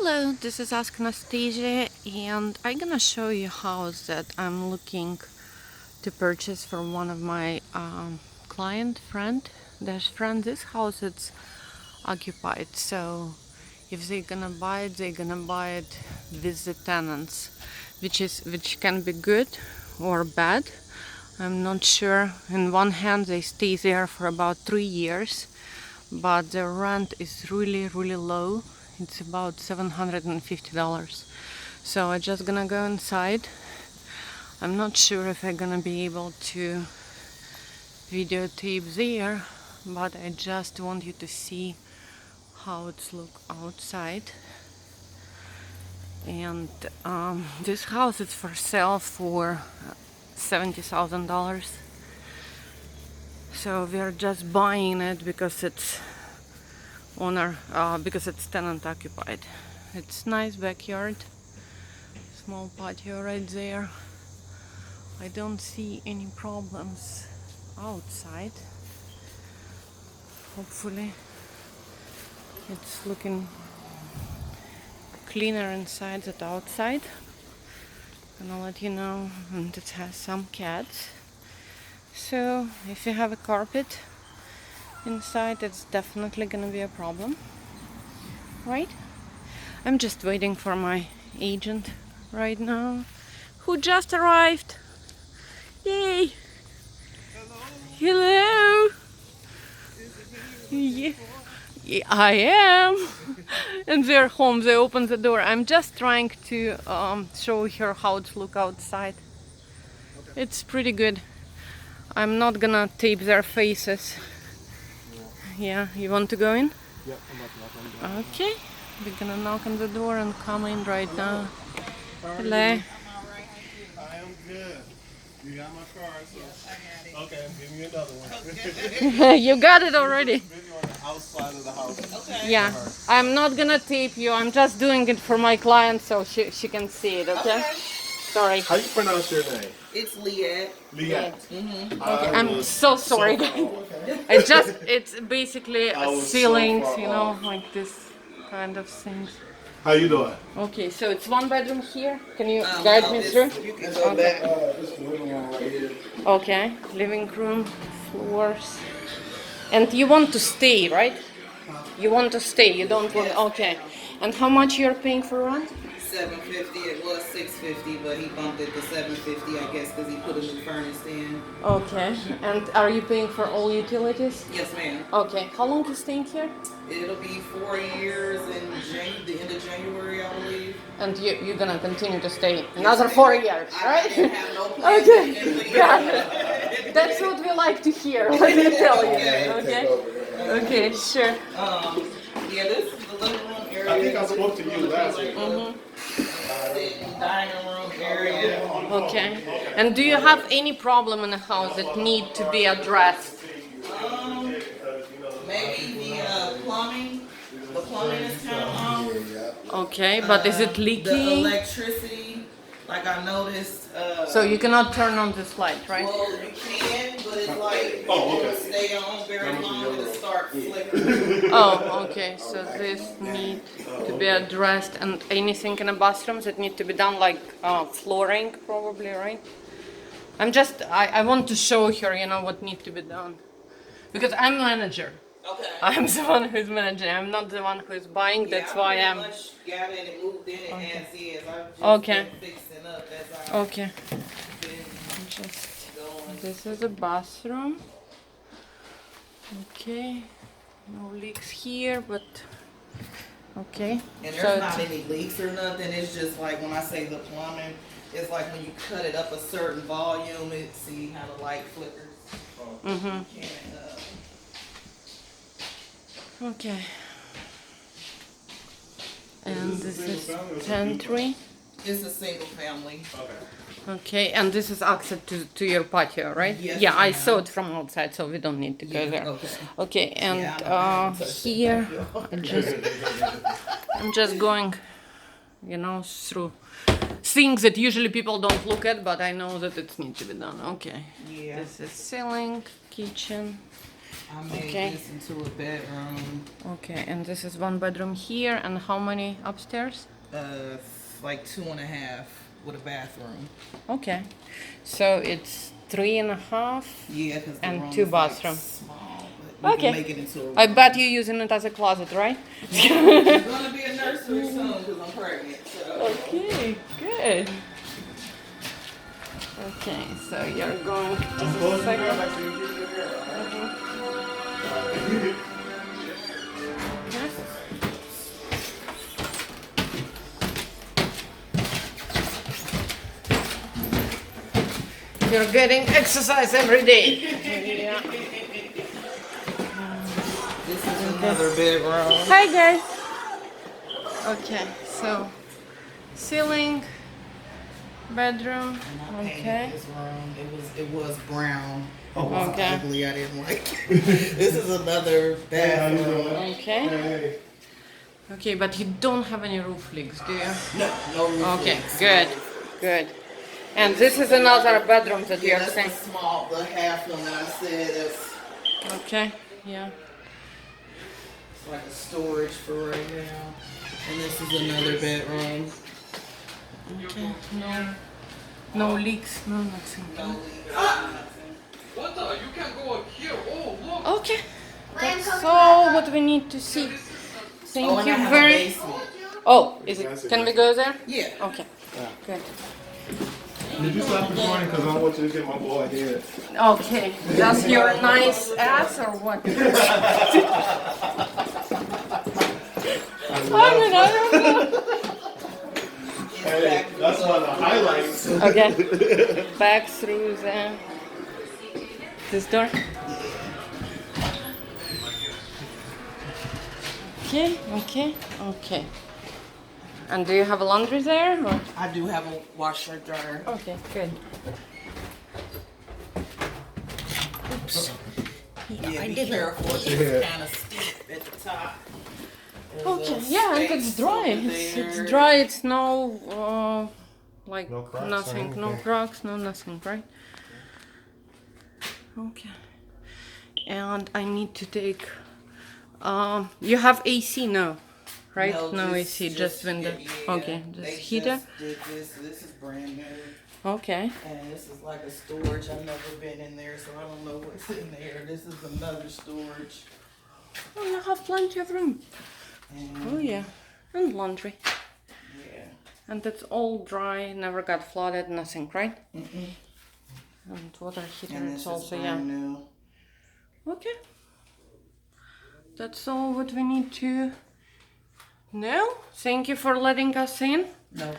Hello, this is Ask Anastasia, and I'm gonna show you a house that I'm looking to purchase for one of my friend. This house it's occupied, so if they're gonna buy it, they're gonna buy it with the tenants, which can be good or bad. I'm not sure. In one hand, they stay there for about 3 years, but the rent is really low. It's about $750. So I'm just gonna go inside. I'm not sure if I'm gonna be able to videotape there, but I just want you to see how it's look outside. And this house is for sale for $70,000. So we're just buying it because it's because it's tenant occupied. It's nice backyard, small patio right there. I don't see any problems outside. Hopefully it's looking cleaner inside than outside. And I'll let you know. And it has some cats, so if you have a carpet inside, it's definitely gonna be a problem, right? I'm just waiting for my agent right now, who just arrived. Yay! Hello. Yeah, I am. And they're home. They opened the door. I'm just trying to show her how to look outside. It's pretty good. I'm not gonna tape their faces. Yeah, you want to go in? Yeah, I'm about to knock on the door. Okay, we're gonna knock on the door and come in right now. Hello. I am good. You got my card, so. Yes, I got it. Okay, give me another one. Okay. You got it already. Video on the outside of the house. Okay. Yeah, I'm not gonna tape you. I'm just doing it for my client so she can see it, okay? Sorry. How you pronounce your name? It's Leah. Leah. Okay, I'm so sorry. It's basically ceilings, you know, like this kind of things. How you doing? Okay, so it's one bedroom here. Can you guide me through? You can go back. This living room right here. Okay, living room, floors. And you want to stay, right? You want to stay, you don't want, okay. And how much you're paying for rent? $750. It was $650, but he bumped it to $750, I guess, because he put a new furnace in. Okay, and are you paying for all utilities? Yes, ma'am. Okay, how long you staying here? It'll be 4 years in the end of January, I believe. And you're gonna continue to stay another 4 years, I right? didn't have no plans. Okay, got it. That's what we like to hear, let me tell you, okay? Okay, sure. Yeah, this is the living room area. I think I spoke to you last week. Dining room area. Okay, and do you have any problem in the house that need to be addressed? Maybe the plumbing. The plumbing is kind of off. Okay, but is it The leaking? electricity, like I noticed. So you cannot turn on this light, right? Well, you can, but it's like Oh, okay. it will stay on very long and it start flickering. Oh, okay, so this need to be addressed, and anything in the bathrooms that need to be done, like flooring probably, right? I want to show her, you know, what need to be done. Because I'm manager. Okay. I'm the one who's managing, I'm not the one who's buying, that's why I'm... Got it and moved in it as is. I've just Okay. been fixing up. That's how Okay, I've been just... going. This is a bathroom. Okay, no leaks here, but... Okay. And so there's it's- not any leaks or nothing. It's just like when I say the plumbing, it's like when you cut it up a certain volume, see how the light flickers. Mhm. And, Okay. And this is pantry. it's a single family. Okay. Okay, and this is access to your patio, right? Yes, Yeah, I ma'am. saw it from outside, so we don't need to go there. Okay. Okay, and Yeah, here I'm just going, you know, through things that usually people don't look at, but I know that it needs to be done. Okay. Yeah. This is ceiling, kitchen. I made Okay. this into a bedroom. Okay, and this is 1 bedroom here, and how many upstairs? Like 2.5 with a bathroom. Okay, so it's 3.5. Yeah, because the And room 2 is bathroom. Like small, but we Okay. can make it into a room. I bet you're using it as a closet, right? It's gonna be a nursery soon because I'm pregnant. So. Okay, good. Okay, so you're going to I'm the closing the door second. like so you keep your hair. Yes. You're getting exercise every day. Yeah. This is another bedroom. Hi guys. Okay, so ceiling, bedroom. And I painted Okay. this room. It was brown. Oh, it was Okay. ugly. I didn't like it. This is another Hey, how you bathroom. doing? Okay. Hey. Okay, but you don't have any roof leaks, do you? No roof Okay, leaks. good, good. And this is another bedroom that Yeah, you're that's saying. the small, the half one that I said. It's Okay, yeah. like a storage for right now. And this is another bedroom. Okay, no leaks, no nothing. No leaks. What the? You can go up here. Oh, look. Okay, that's all what we need to see. Thank Oh, and I you have a very. basement. Oh, is it? Can we go there? Yeah. Okay, good. Did you stop recording? Because I want you to get my boy head. Okay, just your nice ass or what? I mean, I don't know. Hey, that's one of the highlights. Okay, back through this door. Okay, okay, okay. And do you have a laundry there? Or? I do have a washer dryer. Okay, good. Oops. Yeah, be careful. It's kind of steep at the top. There's Okay, a yeah, and space it's dry. over It's there. dry. It's no like No cracks or nothing, no anything. cracks, no nothing, right? Okay. And I need to take. You have AC now, right? No AC, just window. yeah, Okay, they just heater. Just did this. This is brand new. Okay. And this is like a storage. I've never been in there, so I don't know what's in there. This is another storage. Oh, you have plenty of room. And Oh yeah, and laundry. yeah. And it's all dry. Never got flooded. Nothing, right? Mm-mm. And water heater. And It's this is also brand new. Okay. That's all what we need to know. Thank you for letting us in. No